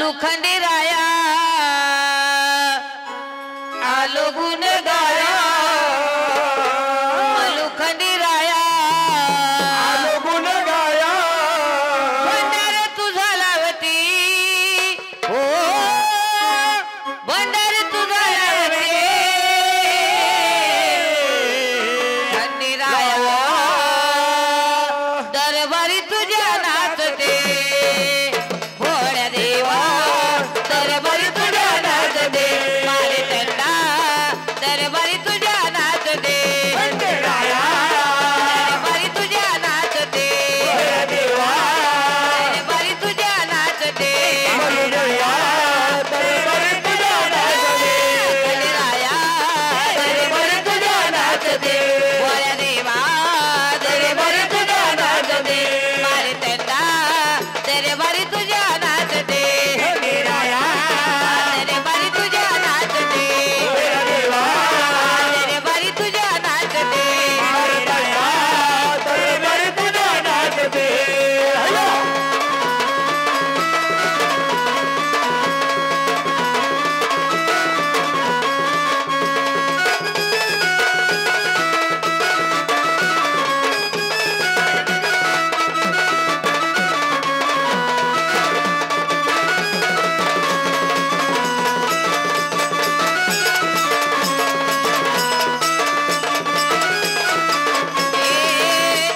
आलू खंडेराया आलो गुण गाया आलू खंडेराया आलो गुण गाया भंडार तुझा लावती हो भंडार तुझा लावती खंडेराया दरबारी तुझ्या नाचते भोळ्या देवा दरबारी तुझ्या नाचते मारे तंडा दरबारी तुझ्या नाचते दरबारी तुझ्या नाचते दरबारी तुझ्या नाचते खंडेराया दरबारी तुझ्या नाचते भोळ्या देवा दरबारी तुझ्या नाचते मारे तंडा दरबारी तुझ्या नाचते दरबारी तुझ्या नाचते दरबारी तुझ्या नाचते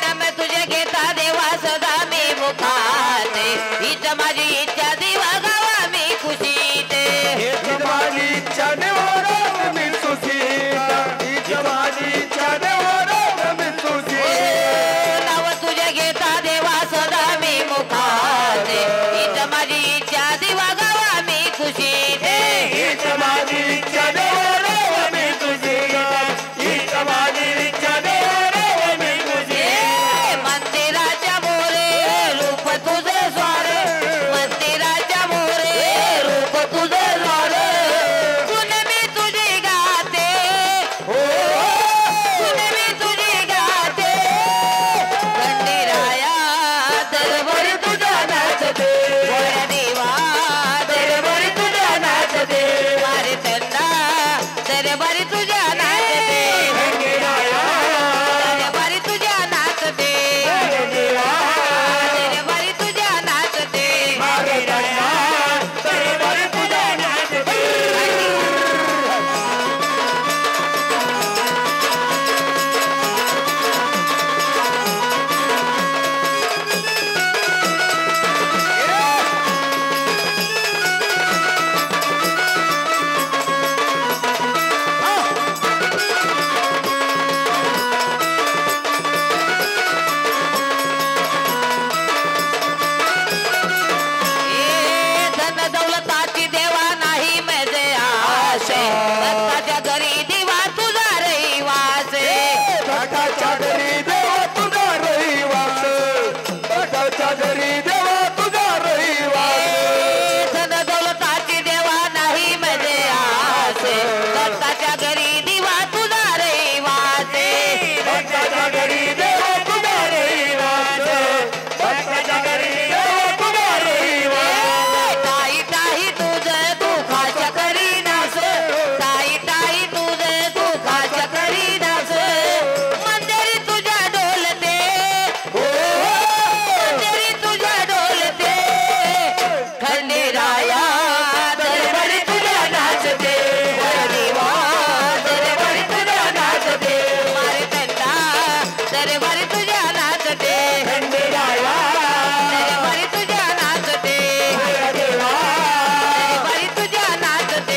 नम तुझे घेता देवा सदा मी मुखाते हीच माझी इच्छा देवा गावा मी खुशीते नाव तुझे घेता देवा सदा मी मुखाते हीच माझी इच्छा देवा गावा मी खुशीते मंदिराच्या मोरे रूप तुझे स्वारे मंदिराच्या मोरे रूप तुझे स्वारे सुन मी तुझी गाते सुन मी तुझी गाते खंडेराया दरबारी तुझ्या नाचते भोळ्या देवा दरबारी तुझ्या नाचते मारे तंडा दरबारी तुझ्या नाचते दरबारी तुझ्या नाचते दरबारी तुझ्या नाचते धन दौलताची देवा नाही मजे आशे भक्ताच्या घरी दिवा तुझा रहिवासे धन दौलताची देवा नाही मजे आशे भक्ताच्या घरी दिवा तुझा रहिवासे ताई ताई तुझे तू खाच्या करी नास ताई ताई तुझे तू खाच्या करी नास मंदिरी तुझ्या डोलते मंदिरी तुझ्या डोलते खंडेराया दरबारी तुझ्या नाचते देवा दरबारी तुझ्या नाचते मारे तंडा दरबारी तुझ्या नाचते दरबारी तुझ्या नाचते दरबारी तुझ्या नाचते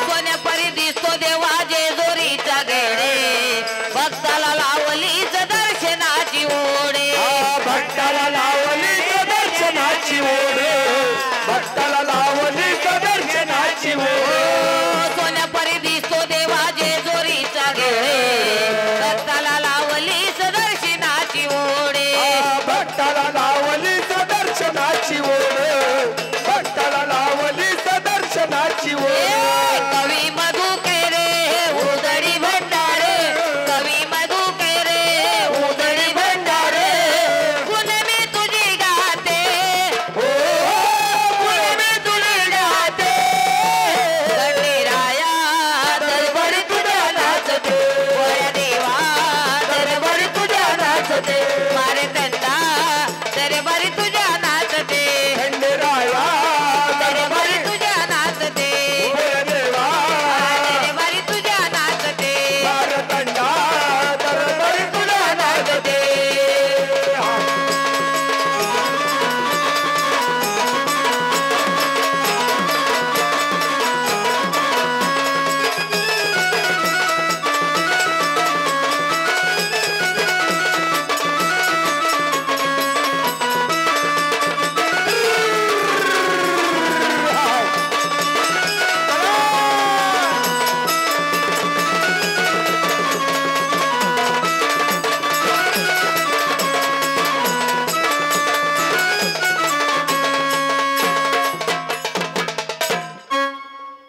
सोन्यापरी दिसतो देवा जेजुरीचा गेडे भक्ताला लावलीच दर्शनाची ओढे भक्ताला लावली दर्शनाची ओढ भक्ता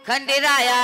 खंडेराया